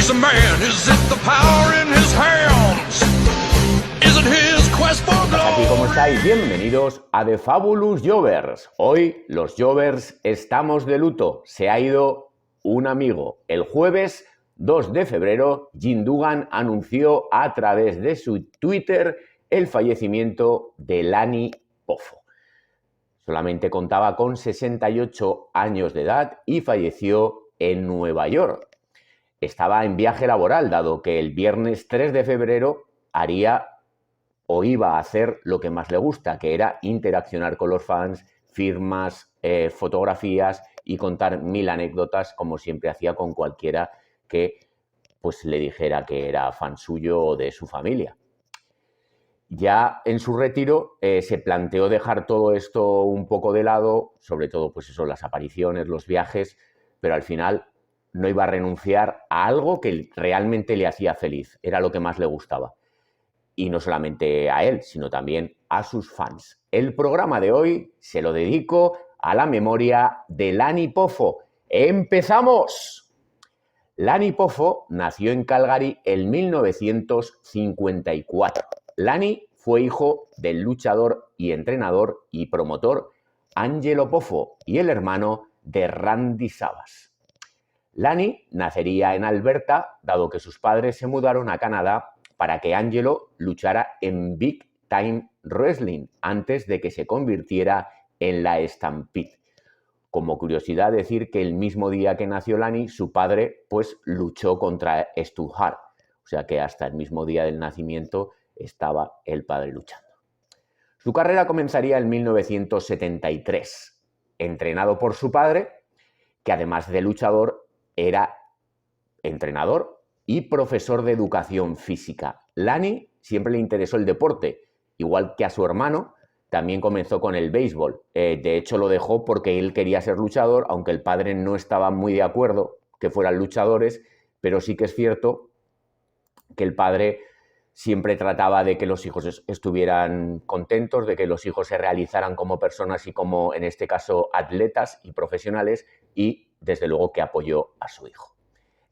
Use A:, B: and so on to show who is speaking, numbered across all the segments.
A: he's a man? Is it the power in his hands? Is it his quest for
B: Aquí, ¿cómo
A: glory?
B: estáis? Bienvenidos a The Fabulous Jovers. Hoy los Jovers estamos de luto. Se ha ido un amigo. El jueves 2 de febrero, Jim Duggan anunció a través de su Twitter el fallecimiento de Lanny Poffo. Solamente contaba con 68 años de edad y falleció en Nueva York. Estaba en viaje laboral, dado que el viernes 3 de febrero haría o iba a hacer lo que más le gusta, que era interaccionar con los fans, firmas, fotografías y contar 1000 anécdotas, como siempre hacía con cualquiera que pues, le dijera que era fan suyo o de su familia. Ya en su retiro se planteó dejar todo esto un poco de lado, sobre todo pues eso, las apariciones, los viajes, pero al final no iba a renunciar a algo que realmente le hacía feliz, era lo que más le gustaba. Y no solamente a él, sino también a sus fans. El programa de hoy se lo dedico a la memoria de Lanny Poffo. ¡Empezamos! Lanny Poffo nació en Calgary en 1954. Lanny fue hijo del luchador y entrenador y promotor Angelo Poffo y el hermano de Randy Savage. Lanny nacería en Alberta, dado que sus padres se mudaron a Canadá para que Angelo luchara en Big Time Wrestling antes de que se convirtiera en la Stampede. Como curiosidad, decir que el mismo día que nació Lanny, su padre pues luchó contra Stu Hart. O sea que hasta el mismo día del nacimiento estaba el padre luchando. Su carrera comenzaría en 1973, entrenado por su padre, que además de luchador era entrenador y profesor de educación física. Lanny siempre le interesó el deporte, igual que a su hermano. También comenzó con el béisbol. De hecho, lo dejó porque él quería ser luchador, aunque el padre no estaba muy de acuerdo que fueran luchadores, pero sí que es cierto que el padre siempre trataba de que los hijos estuvieran contentos, de que los hijos se realizaran como personas y como, en este caso, atletas y profesionales, y desde luego que apoyó a su hijo.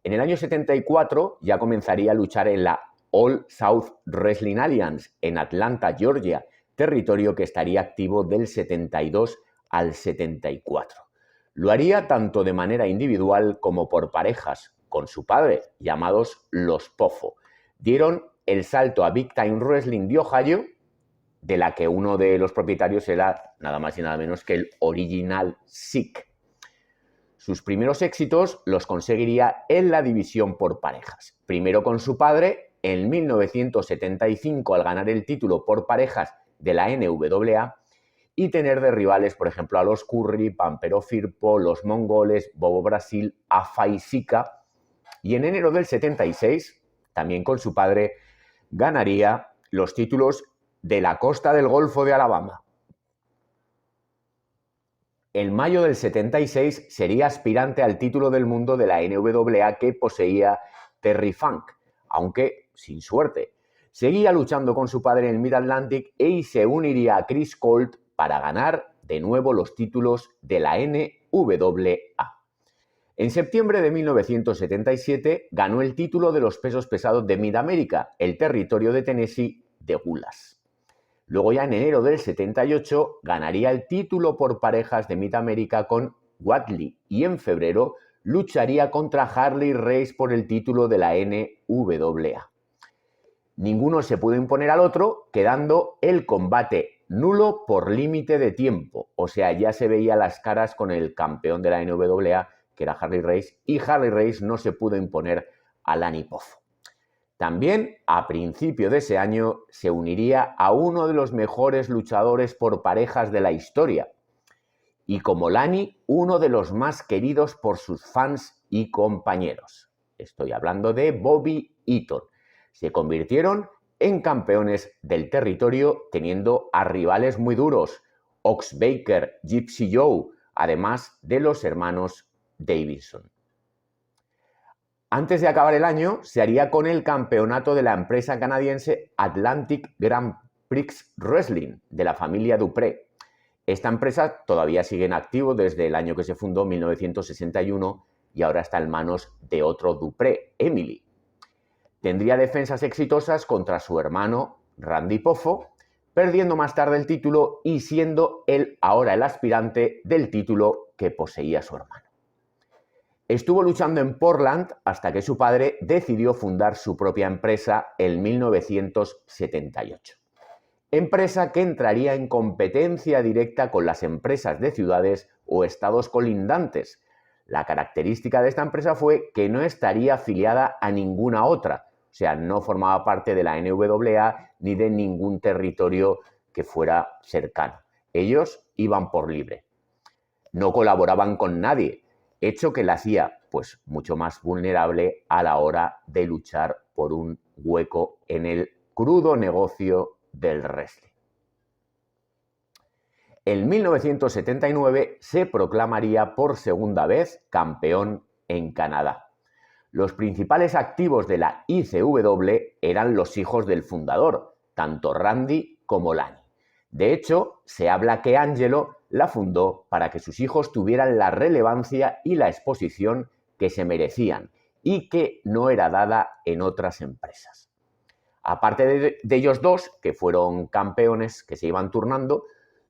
B: En el año 74 ya comenzaría a luchar en la All South Wrestling Alliance en Atlanta, Georgia, territorio que estaría activo del 72 al 74. Lo haría tanto de manera individual como por parejas, con su padre, llamados los Poffo. Dieron el salto a Big Time Wrestling de Ohio, de la que uno de los propietarios era nada más y nada menos que el Original Sick. Sus primeros éxitos los conseguiría en la división por parejas. Primero con su padre, en 1975 al ganar el título por parejas de la NWA y tener de rivales, por ejemplo, a los Curry, Pampero Firpo, los Mongoles, Bobo Brasil, Afa y Sika. Y en enero del 76, también con su padre, ganaría los títulos de la Costa del Golfo de Alabama. En mayo del 76 sería aspirante al título del mundo de la NWA que poseía Terry Funk, aunque sin suerte. Seguía luchando con su padre en el Mid-Atlantic y se uniría a Chris Colt para ganar de nuevo los títulos de la NWA. En septiembre de 1977 ganó el título de los pesos pesados de Mid-América, el territorio de Tennessee de Gulas. Luego ya en enero del 78 ganaría el título por parejas de Mid-América con Wadley y en febrero lucharía contra Harley Race por el título de la NWA. Ninguno se pudo imponer al otro, quedando el combate nulo por límite de tiempo. O sea, ya se veía las caras con el campeón de la NWA, que era Harley Race, y Harley Race no se pudo imponer a Lanny Poffo. También, a principio de ese año, se uniría a uno de los mejores luchadores por parejas de la historia. Y como Lanny, uno de los más queridos por sus fans y compañeros. Estoy hablando de Bobby Eaton. Se convirtieron en campeones del territorio teniendo a rivales muy duros, Ox Baker, Gypsy Joe, además de los hermanos Davidson. Antes de acabar el año, se haría con el campeonato de la empresa canadiense Atlantic Grand Prix Wrestling, de la familia Dupré. Esta empresa todavía sigue en activo desde el año que se fundó, 1961, y ahora está en manos de otro Dupré, Emily. Tendría defensas exitosas contra su hermano Randy Poffo, perdiendo más tarde el título y siendo él ahora el aspirante del título que poseía su hermano. Estuvo luchando en Portland hasta que su padre decidió fundar su propia empresa en 1978. Empresa que entraría en competencia directa con las empresas de ciudades o estados colindantes. La característica de esta empresa fue que no estaría afiliada a ninguna otra, o sea, no formaba parte de la NWA ni de ningún territorio que fuera cercano. Ellos iban por libre. No colaboraban con nadie, hecho que la hacía pues mucho más vulnerable a la hora de luchar por un hueco en el crudo negocio del wrestling. En 1979 se proclamaría por segunda vez campeón en Canadá. Los principales activos de la ICW eran los hijos del fundador, tanto Randy como Lani. De hecho, se habla que Angelo la fundó para que sus hijos tuvieran la relevancia y la exposición que se merecían y que no era dada en otras empresas. Aparte de ellos dos, que fueron campeones que se iban turnando,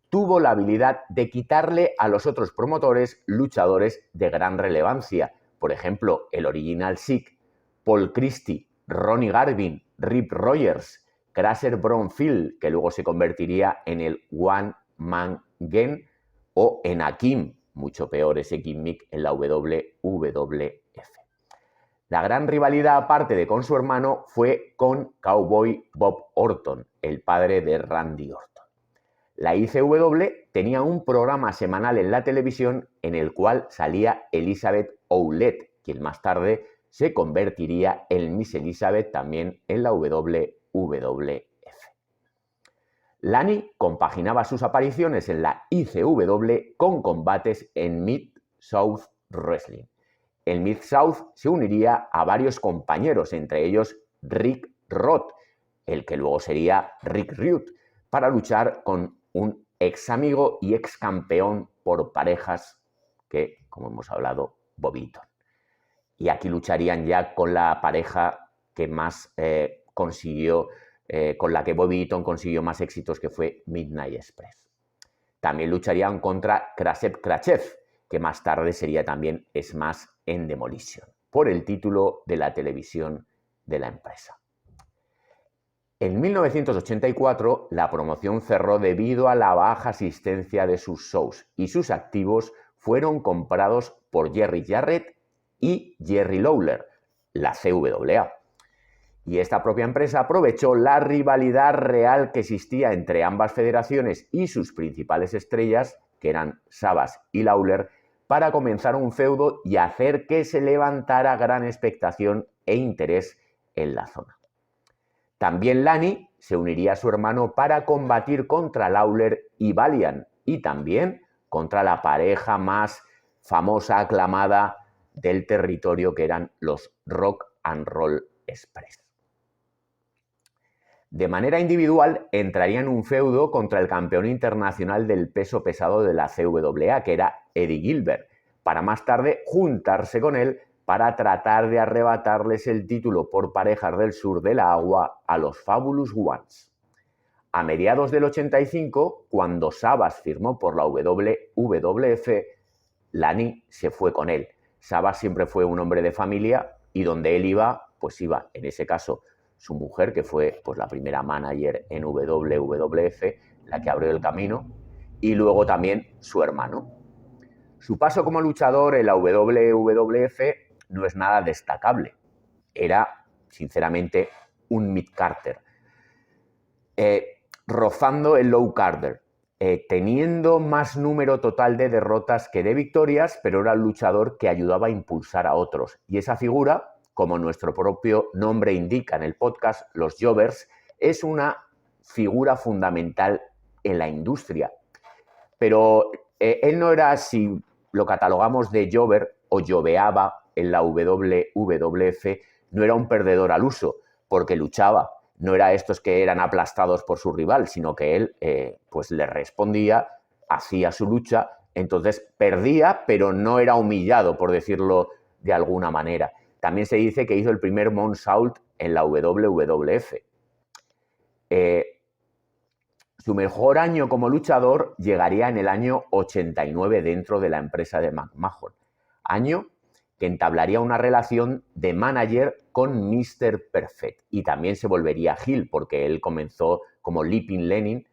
B: tuvo la habilidad de quitarle a los otros promotores luchadores de gran relevancia. Por ejemplo, el Original Sick, Paul Christie, Ronnie Garvin, Rip Rogers, Crusher Bromfield, que luego se convertiría en el One Man Gang, o en Akim, mucho peor ese gimmick en la WWF. La gran rivalidad, aparte de con su hermano, fue con Cowboy Bob Orton, el padre de Randy Orton. La ICW tenía un programa semanal en la televisión en el cual salía Elizabeth Ouellette, quien más tarde se convertiría en Miss Elizabeth también en la WWF. Lani compaginaba sus apariciones en la ICW con combates en Mid-South Wrestling. En Mid-South se uniría a varios compañeros, entre ellos Rick Roth, el que luego sería Rick Rude, para luchar con un ex amigo y ex campeón por parejas que, como hemos hablado, Bobby Eaton. Y aquí lucharían ya con la pareja que más consiguió, con la que Bobby Eaton consiguió más éxitos, que fue Midnight Express. También lucharían contra Krashev Krachev, que más tarde sería también Smash en Demolition, por el título de la televisión de la empresa. En 1984 la promoción cerró debido a la baja asistencia de sus shows y sus activos fueron comprados por Jerry Jarrett y Jerry Lawler, la CWA. Y esta propia empresa aprovechó la rivalidad real que existía entre ambas federaciones y sus principales estrellas, que eran Savage y Lawler, para comenzar un feudo y hacer que se levantara gran expectación e interés en la zona. También Lani se uniría a su hermano para combatir contra Lawler y Valiant, y también contra la pareja más famosa, aclamada del territorio, que eran los Rock and Roll Express. De manera individual entraría en un feudo contra el campeón internacional del peso pesado de la CWA, que era Eddie Gilbert, para más tarde juntarse con él para tratar de arrebatarles el título por parejas del sur de la agua a los Fabulous Ones. A mediados del 85, cuando Savage firmó por la WWF, Lani se fue con él. Savage siempre fue un hombre de familia y donde él iba, pues iba, en ese caso, su mujer, que fue pues la primera manager en WWF, la que abrió el camino, y luego también su hermano. Su paso como luchador en la WWF no es nada destacable. Era, sinceramente, un mid-carter, rozando el low-carter, teniendo más número total de derrotas que de victorias, pero era un luchador que ayudaba a impulsar a otros. Y esa figura, como nuestro propio nombre indica en el podcast, los jobbers, es una figura fundamental en la industria. Pero él no era, si lo catalogamos de jobber o joveaba en la WWF, no era un perdedor al uso, porque luchaba. No era estos que eran aplastados por su rival, sino que él pues le respondía, hacía su lucha, entonces perdía, pero no era humillado, por decirlo de alguna manera. también se dice que hizo el primer moonsault en la WWF. Su mejor año como luchador llegaría en el año 89 dentro de la empresa de McMahon, año que entablaría una relación de manager con Mr. Perfect y también se volvería heel porque él comenzó como Leaping Lenin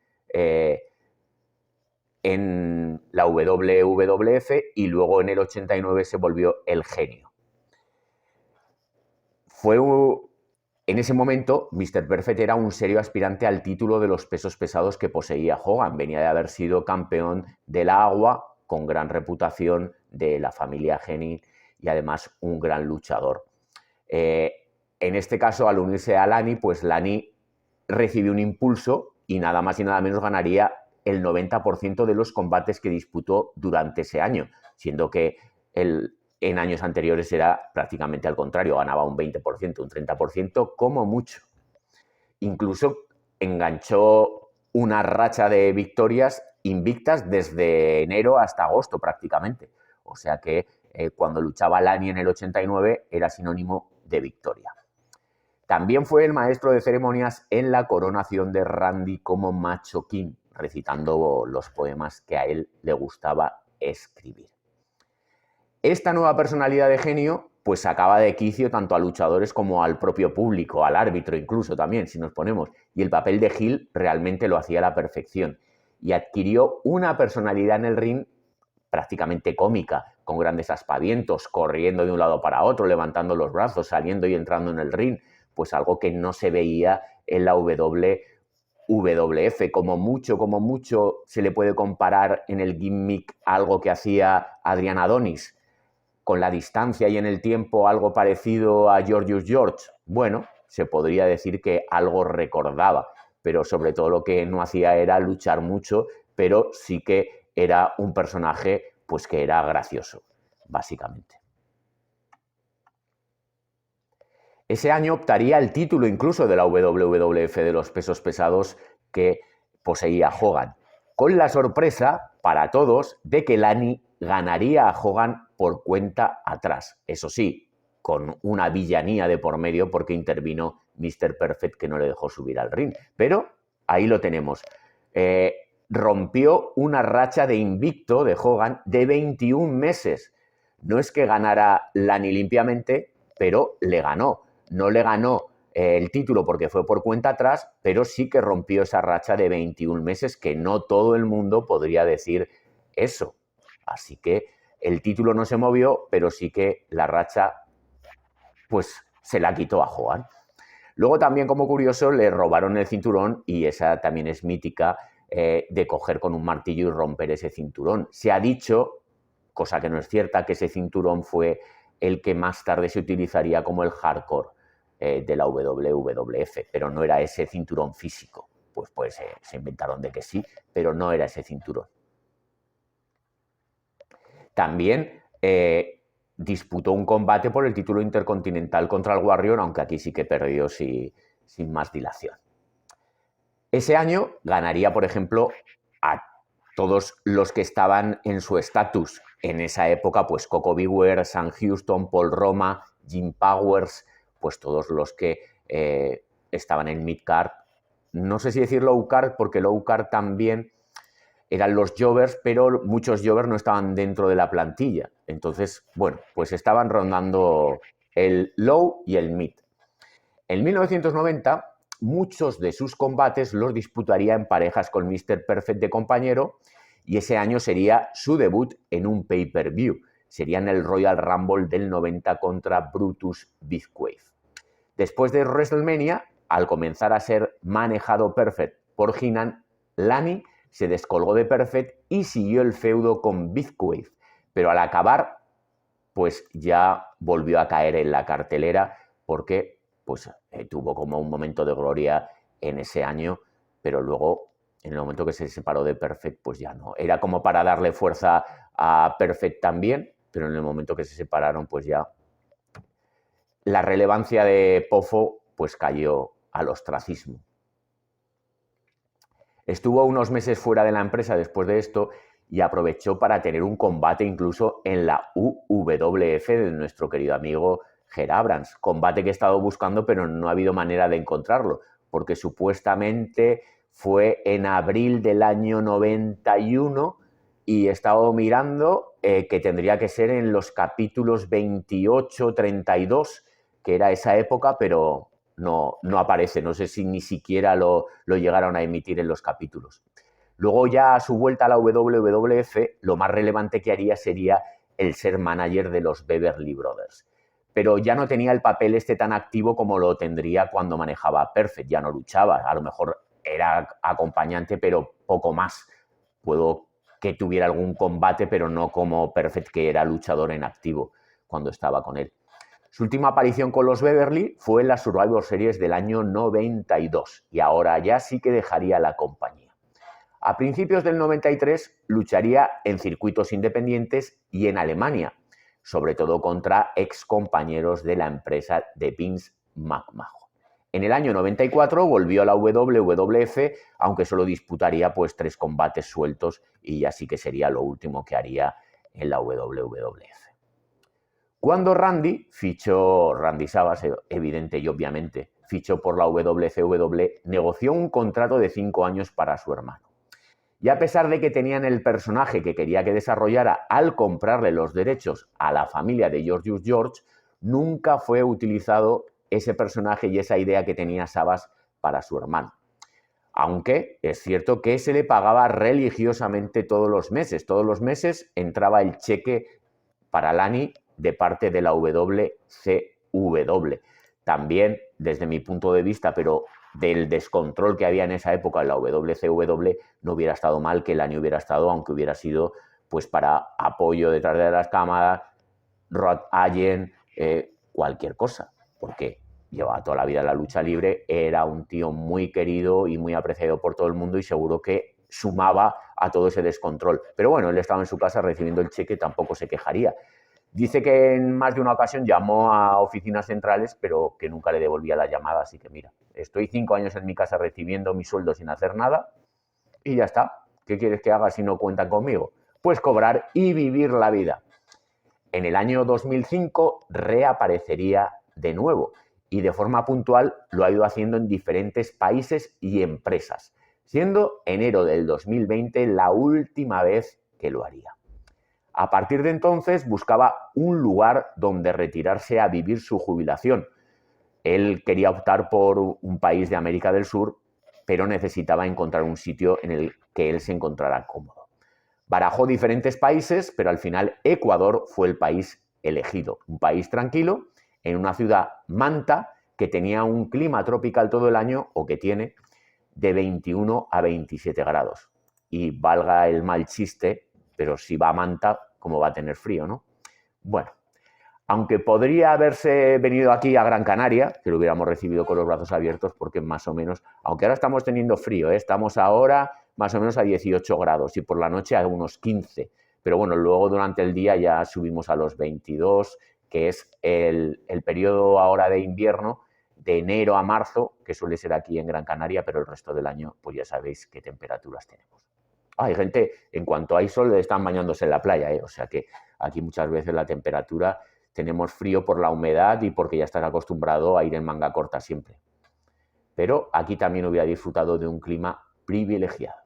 B: en la WWF y luego en el 89 se volvió el genio. En ese momento, Mr. Perfect era un serio aspirante al título de los pesos pesados que poseía Hogan. Venía de haber sido campeón de la agua, con gran reputación de la familia Hennig y además un gran luchador. En este caso, al unirse a Lani, pues Lani recibió un impulso y nada más y nada menos ganaría el 90% de los combates que disputó durante ese año, siendo que en años anteriores era prácticamente al contrario, ganaba un 20%, un 30% como mucho. Incluso enganchó una racha de victorias invictas desde enero hasta agosto prácticamente. O sea que cuando luchaba Lani en el 89 era sinónimo de victoria. También fue el maestro de ceremonias en la coronación de Randy como Macho King, recitando los poemas que a él le gustaba escribir. Esta nueva personalidad de genio pues sacaba de quicio tanto a luchadores como al propio público, al árbitro incluso también, si nos ponemos. Y el papel de heel realmente lo hacía a la perfección. Y adquirió una personalidad en el ring prácticamente cómica, con grandes aspavientos, corriendo de un lado para otro, levantando los brazos, saliendo y entrando en el ring, pues algo que no se veía en la WWF. Como mucho se le puede comparar en el gimmick algo que hacía Adrian Adonis, con la distancia y en el tiempo algo parecido a Georgius George. Bueno, se podría decir que algo recordaba, pero sobre todo lo que no hacía era luchar mucho, pero sí que era un personaje pues que era gracioso, básicamente. Ese año optaría el título incluso de la WWF de los pesos pesados que poseía Hogan, con la sorpresa para todos de que Lani ganaría a Hogan por cuenta atrás. Eso sí, con una villanía de por medio porque intervino Mr. Perfect que no le dejó subir al ring. Pero ahí lo tenemos. Rompió una racha de invicto de Hogan de 21 meses. No es que ganara Lani limpiamente, pero le ganó. No le ganó el título porque fue por cuenta atrás, pero sí que rompió esa racha de 21 meses que no todo el mundo podría decir eso. Así que el título no se movió, pero sí que la racha pues se la quitó a Hogan. Luego también, como curioso, le robaron el cinturón y esa también es mítica de coger con un martillo y romper ese cinturón. Se ha dicho, cosa que no es cierta, que ese cinturón fue el que más tarde se utilizaría como el hardcore de la WWF, pero no era ese cinturón físico. Pues se inventaron de que sí, pero no era ese cinturón. También disputó un combate por el título intercontinental contra el Warrior, aunque aquí sí que perdió sin más dilación. Ese año ganaría, por ejemplo, a todos los que estaban en su estatus en esa época, pues Coco Beware, Sam Houston, Paul Roma, Jim Powers, pues todos los que estaban en mid-card. No sé si decir low-card, porque low-card también eran los jobbers, pero muchos jobbers no estaban dentro de la plantilla. Entonces, bueno, pues estaban rondando el low y el mid. En 1990, muchos de sus combates los disputaría en parejas con Mr. Perfect de compañero y ese año sería su debut en un pay-per-view. Sería en el Royal Rumble del 90 contra Brutus Beefcake. Después de WrestleMania, al comenzar a ser manejado Perfect por Heenan, Lani se descolgó de Perfect y siguió el feudo con Beefcake, pero al acabar, pues ya volvió a caer en la cartelera porque pues, tuvo como un momento de gloria en ese año, pero luego, en el momento que se separó de Perfect, pues ya no. Era como para darle fuerza a Perfect también, pero en el momento que se separaron, pues ya la relevancia de Poffo pues cayó al ostracismo. Estuvo unos meses fuera de la empresa después de esto y aprovechó para tener un combate incluso en la UWF de nuestro querido amigo Ger Abrams, combate que he estado buscando pero no ha habido manera de encontrarlo, porque supuestamente fue en abril del año 91 y he estado mirando que tendría que ser en los capítulos 28, 32, que era esa época, pero no aparece, no sé si ni siquiera lo llegaron a emitir en los capítulos. Luego ya a su vuelta a la WWF, lo más relevante que haría sería el ser manager de los Beverly Brothers. Pero ya no tenía el papel este tan activo como lo tendría cuando manejaba Perfect, ya no luchaba, a lo mejor era acompañante, pero poco más. Puedo que tuviera algún combate, pero no como Perfect, que era luchador en activo cuando estaba con él. Su última aparición con los Beverly fue en la Survivor Series del año 92 y ahora ya sí que dejaría la compañía. A principios del 93 lucharía en circuitos independientes y en Alemania, sobre todo contra ex compañeros de la empresa de Vince McMahon. En el año 94 volvió a la WWF, aunque solo disputaría pues 3 combates sueltos y ya sí que sería lo último que haría en la WWF. Cuando Randy Savas, evidente y obviamente, fichó por la WCW, negoció un contrato de 5 años para su hermano. Y a pesar de que tenían el personaje que quería que desarrollara al comprarle los derechos a la familia de Georgius George, nunca fue utilizado ese personaje y esa idea que tenía Savas para su hermano. Aunque es cierto que se le pagaba religiosamente todos los meses. Todos los meses entraba el cheque para Lani de parte de la WCW. También, desde mi punto de vista, pero del descontrol que había en esa época en la WCW, no hubiera estado mal que Lani hubiera estado, aunque hubiera sido pues para apoyo detrás de las cámaras, Rod Allen, cualquier cosa, porque llevaba toda la vida en la lucha libre, era un tío muy querido y muy apreciado por todo el mundo y seguro que sumaba a todo ese descontrol. Pero bueno, él estaba en su casa recibiendo el cheque, tampoco se quejaría. Dice que en más de una ocasión llamó a oficinas centrales, pero que nunca le devolvía la llamada. Así que mira, estoy 5 años en mi casa recibiendo mi sueldo sin hacer nada y ya está. ¿Qué quieres que haga si no cuentan conmigo? Pues cobrar y vivir la vida. En el año 2005 reaparecería de nuevo y de forma puntual lo ha ido haciendo en diferentes países y empresas, siendo enero del 2020 la última vez que lo haría. A partir de entonces buscaba un lugar donde retirarse a vivir su jubilación. Él quería optar por un país de América del Sur, pero necesitaba encontrar un sitio en el que él se encontrara cómodo. Barajó diferentes países, pero al final Ecuador fue el país elegido. Un país tranquilo, en una ciudad, Manta, que tenía un clima tropical todo el año, o que tiene, de 21 a 27 grados. Y valga el mal chiste, pero si va a Manta, ¿cómo va a tener frío, no? Bueno, aunque podría haberse venido aquí a Gran Canaria, que lo hubiéramos recibido con los brazos abiertos, porque más o menos, aunque ahora estamos teniendo frío, estamos ahora más o menos a 18 grados y por la noche a unos 15. Pero bueno, luego durante el día ya subimos a los 22, que es el periodo ahora de invierno, de enero a marzo, que suele ser aquí en Gran Canaria, pero el resto del año, pues ya sabéis qué temperaturas tenemos. Hay gente, en cuanto hay sol, están bañándose en la playa, o sea que aquí muchas veces la temperatura, tenemos frío por la humedad y porque ya estás acostumbrado a ir en manga corta siempre. Pero aquí también hubiera disfrutado de un clima privilegiado.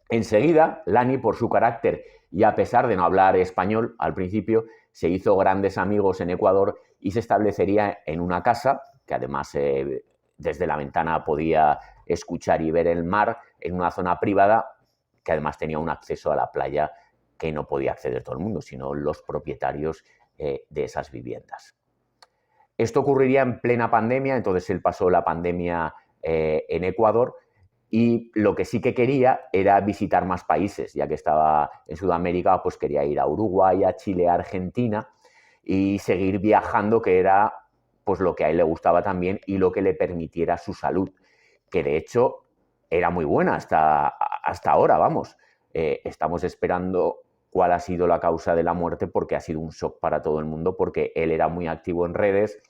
B: Enseguida, Lani, por su carácter y a pesar de no hablar español al principio, se hizo grandes amigos en Ecuador y se establecería en una casa, que además desde la ventana podía escuchar y ver el mar, en una zona privada, que además tenía un acceso a la playa que no podía acceder todo el mundo, sino los propietarios de esas viviendas. Esto ocurriría en plena pandemia, entonces él pasó la pandemia en Ecuador y lo que sí que quería era visitar más países, ya que estaba en Sudamérica, pues quería ir a Uruguay, a Chile, a Argentina y seguir viajando, que era pues lo que a él le gustaba también y lo que le permitiera su salud, que de hecho era muy buena hasta ahora, vamos. Estamos esperando cuál ha sido la causa de la muerte, porque ha sido un shock para todo el mundo, porque él era muy activo en redes,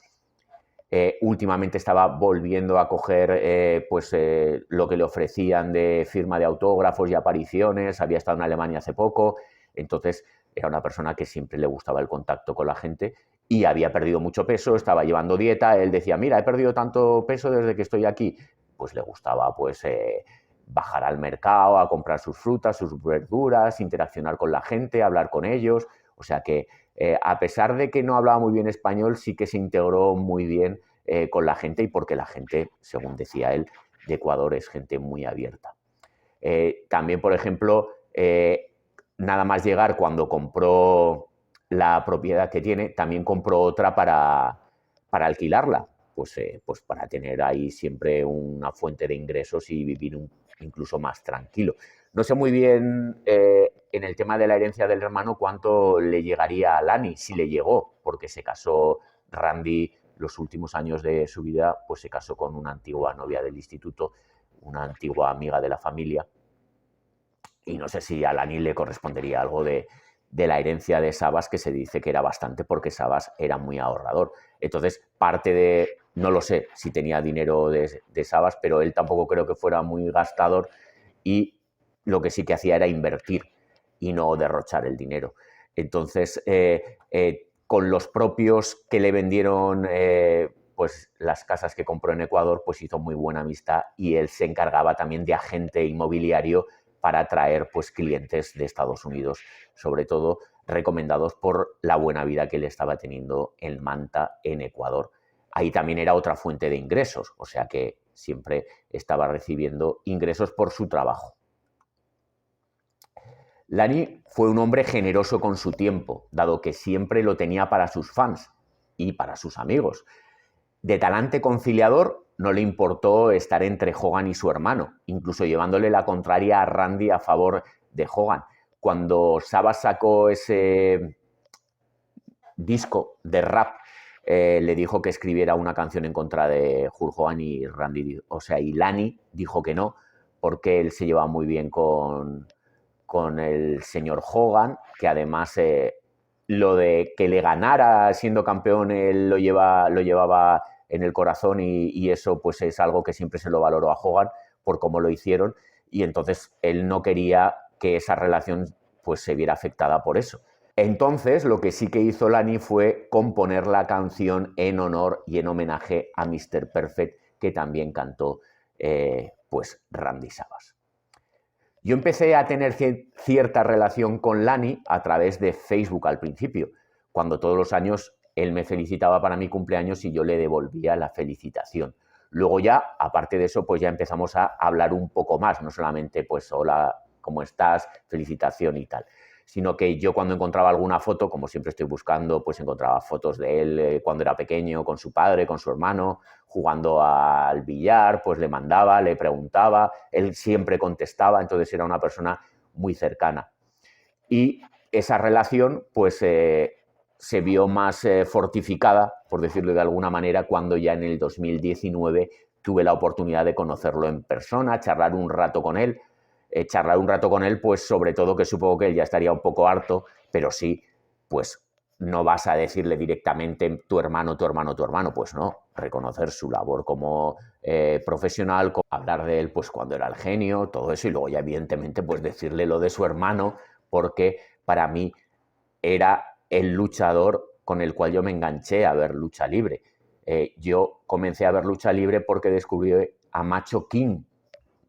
B: últimamente estaba volviendo a coger lo que le ofrecían de firma de autógrafos y apariciones, había estado en Alemania hace poco, entonces era una persona que siempre le gustaba el contacto con la gente y había perdido mucho peso, estaba llevando dieta. Él decía, mira, he perdido tanto peso desde que estoy aquí. Pues le gustaba pues bajar al mercado a comprar sus frutas, sus verduras, interaccionar con la gente, hablar con ellos. O sea que a pesar de que no hablaba muy bien español, sí que se integró muy bien con la gente, y porque la gente, según decía él, de Ecuador es gente muy abierta. También, por ejemplo, nada más llegar, cuando compró la propiedad que tiene, también compró otra para alquilarla, pues para tener ahí siempre una fuente de ingresos y vivir incluso más tranquilo. No sé muy bien en el tema de la herencia del hermano cuánto le llegaría a Lani, si le llegó, porque se casó Randy los últimos años de su vida, pues se casó con una antigua novia del instituto, una antigua amiga de la familia, y no sé si a Lani le correspondería algo de la herencia de Sabas, que se dice que era bastante, porque Sabas era muy ahorrador. Entonces, parte de, no lo sé si tenía dinero de Sabas, pero él tampoco creo que fuera muy gastador, y lo que sí que hacía era invertir y no derrochar el dinero. Entonces, con los propios que le vendieron pues las casas que compró en Ecuador, pues hizo muy buena amistad, y él se encargaba también de agente inmobiliario para atraer pues clientes de Estados Unidos, sobre todo recomendados por la buena vida que él estaba teniendo en Manta, en Ecuador. Ahí también era otra fuente de ingresos, o sea que siempre estaba recibiendo ingresos por su trabajo. Lani fue un hombre generoso con su tiempo, dado que siempre lo tenía para sus fans y para sus amigos. De talante conciliador, no le importó estar entre Hogan y su hermano, incluso llevándole la contraria a Randy a favor de Hogan. Cuando Sabas sacó ese disco de rap, le dijo que escribiera una canción en contra de Hulk Hogan, y Randy, y Lani dijo que no, porque él se llevaba muy bien con el señor Hogan, que además lo de que le ganara siendo campeón, él lo llevaba en el corazón, y eso pues es algo que siempre se lo valoró a Hogan por cómo lo hicieron, y entonces él no quería que esa relación pues se viera afectada por eso. Entonces lo que sí que hizo Lani fue componer la canción en honor y en homenaje a Mr. Perfect, que también cantó pues Randy Savage. Yo empecé a tener cierta relación con Lani a través de Facebook al principio, cuando todos los años él me felicitaba para mi cumpleaños y yo le devolvía la felicitación. Luego ya, aparte de eso, pues ya empezamos a hablar un poco más, no solamente pues hola, ¿cómo estás?, felicitación y tal, sino que yo, cuando encontraba alguna foto, como siempre estoy buscando, pues encontraba fotos de él cuando era pequeño, con su padre, con su hermano, jugando al billar, pues le mandaba, le preguntaba, él siempre contestaba, entonces era una persona muy cercana. Y esa relación pues se vio más fortificada, por decirlo de alguna manera, cuando ya en el 2019 tuve la oportunidad de conocerlo en persona, charlar un rato con él, pues sobre todo, que supongo que él ya estaría un poco harto, pero sí, pues no vas a decirle directamente tu hermano, pues no, reconocer su labor como profesional, hablar de él pues cuando era el genio, todo eso, y luego ya evidentemente pues decirle lo de su hermano, porque para mí era el luchador con el cual yo me enganché a ver lucha libre. Yo comencé a ver lucha libre porque descubrí a Macho King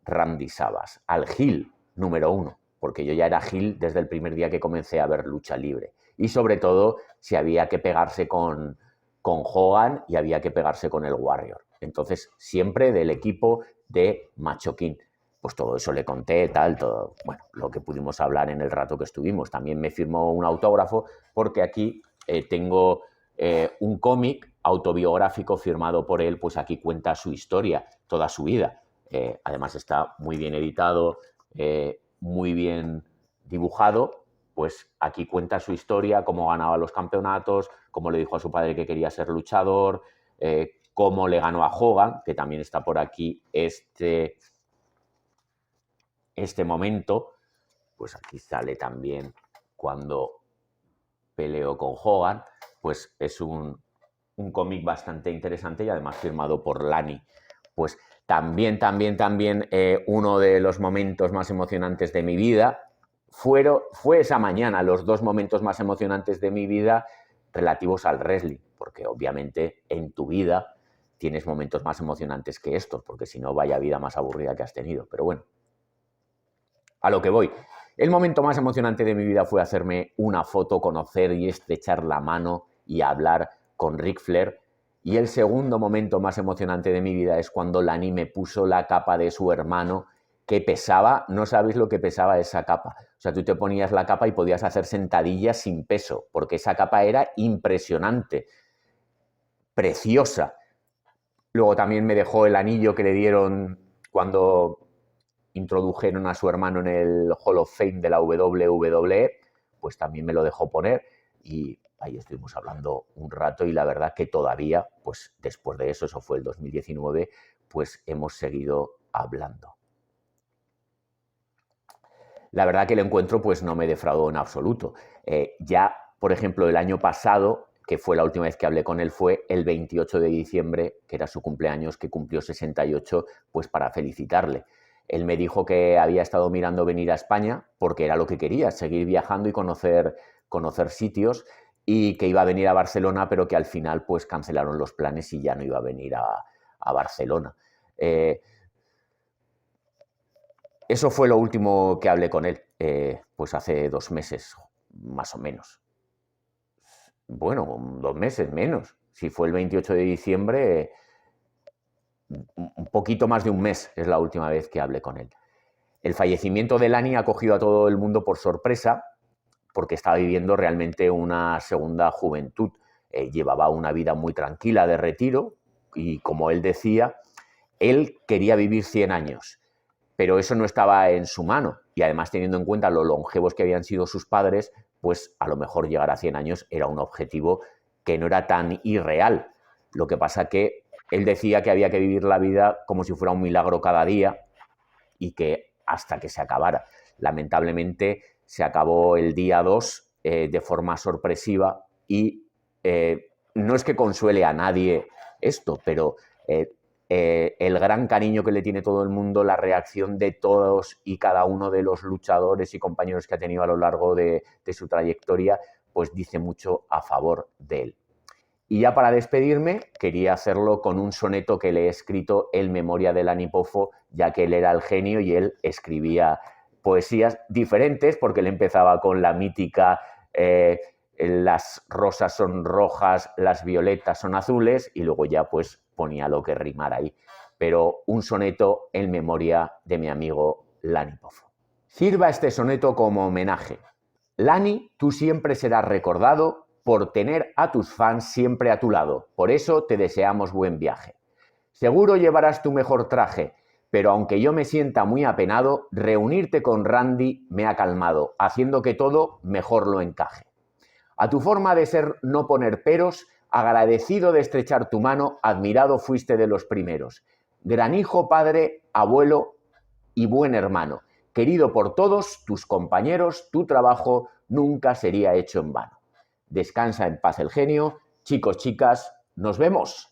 B: Randy Savage, al heel número 1, porque yo ya era heel desde el primer día que comencé a ver lucha libre. Y sobre todo, si había que pegarse con Hogan y había que pegarse con el Warrior. Entonces, siempre del equipo de Macho King. Pues todo eso le conté, tal, todo, bueno, lo que pudimos hablar en el rato que estuvimos. También me firmó un autógrafo, porque aquí tengo un cómic autobiográfico firmado por él, pues aquí cuenta su historia, toda su vida. Además está muy bien editado, muy bien dibujado, pues aquí cuenta su historia, cómo ganaba los campeonatos, cómo le dijo a su padre que quería ser luchador, cómo le ganó a Hogan, que también está por aquí este momento, pues aquí sale también cuando peleó con Hogan, pues es un cómic bastante interesante y además firmado por Lani. Pues también uno de los momentos más emocionantes de mi vida fue esa mañana los dos momentos más emocionantes de mi vida relativos al wrestling, porque obviamente en tu vida tienes momentos más emocionantes que estos, porque si no, vaya vida más aburrida que has tenido. Pero bueno, a lo que voy. El momento más emocionante de mi vida fue hacerme una foto, conocer y estrechar la mano y hablar con Ric Flair. Y el segundo momento más emocionante de mi vida es cuando Lani me puso la capa de su hermano, que pesaba, no sabéis lo que pesaba esa capa. O sea, tú te ponías la capa y podías hacer sentadillas sin peso, porque esa capa era impresionante, preciosa. Luego también me dejó el anillo que le dieron cuando introdujeron a su hermano en el Hall of Fame de la WWE, pues también me lo dejó poner y ahí estuvimos hablando un rato y la verdad que todavía, pues después de eso, eso fue el 2019, pues hemos seguido hablando. La verdad que el encuentro pues no me defraudó en absoluto. Ya, por ejemplo, el año pasado, que fue la última vez que hablé con él, fue el 28 de diciembre, que era su cumpleaños, que cumplió 68, pues para felicitarle. Él me dijo que había estado mirando venir a España porque era lo que quería, seguir viajando y conocer sitios, y que iba a venir a Barcelona, pero que al final pues cancelaron los planes y ya no iba a venir a Barcelona. Eso fue lo último que hablé con él, pues hace 2 meses, más o menos. Bueno, 2 meses menos. Si fue el 28 de diciembre, un poquito más de un mes es la última vez que hablé con él. El fallecimiento de Lani ha cogido a todo el mundo por sorpresa porque estaba viviendo realmente una segunda juventud. Llevaba una vida muy tranquila de retiro y, como él decía, él quería vivir 100 años, pero eso no estaba en su mano. Y además, teniendo en cuenta lo longevos que habían sido sus padres, pues a lo mejor llegar a 100 años era un objetivo que no era tan irreal. Lo que pasa que él decía que había que vivir la vida como si fuera un milagro cada día y que hasta que se acabara. Lamentablemente se acabó el día 2 de forma sorpresiva y no es que consuele a nadie esto, pero el gran cariño que le tiene todo el mundo, la reacción de todos y cada uno de los luchadores y compañeros que ha tenido a lo largo de su trayectoria, pues dice mucho a favor de él. Y ya para despedirme, quería hacerlo con un soneto que le he escrito en memoria de Lani Poffo, ya que él era el genio y él escribía poesías diferentes, porque él empezaba con la mítica las rosas son rojas, las violetas son azules, y luego ya pues ponía lo que rimara ahí. Pero un soneto en memoria de mi amigo Lani Poffo. Sirva este soneto como homenaje. Lani, tú siempre serás recordado por tener a tus fans siempre a tu lado. Por eso te deseamos buen viaje. Seguro llevarás tu mejor traje, pero aunque yo me sienta muy apenado, reunirte con Randy me ha calmado, haciendo que todo mejor lo encaje. A tu forma de ser no poner peros, agradecido de estrechar tu mano, admirado fuiste de los primeros. Gran hijo, padre, abuelo y buen hermano. Querido por todos tus compañeros, tu trabajo nunca sería hecho en vano. Descansa en paz el genio. Chicos, chicas, nos vemos.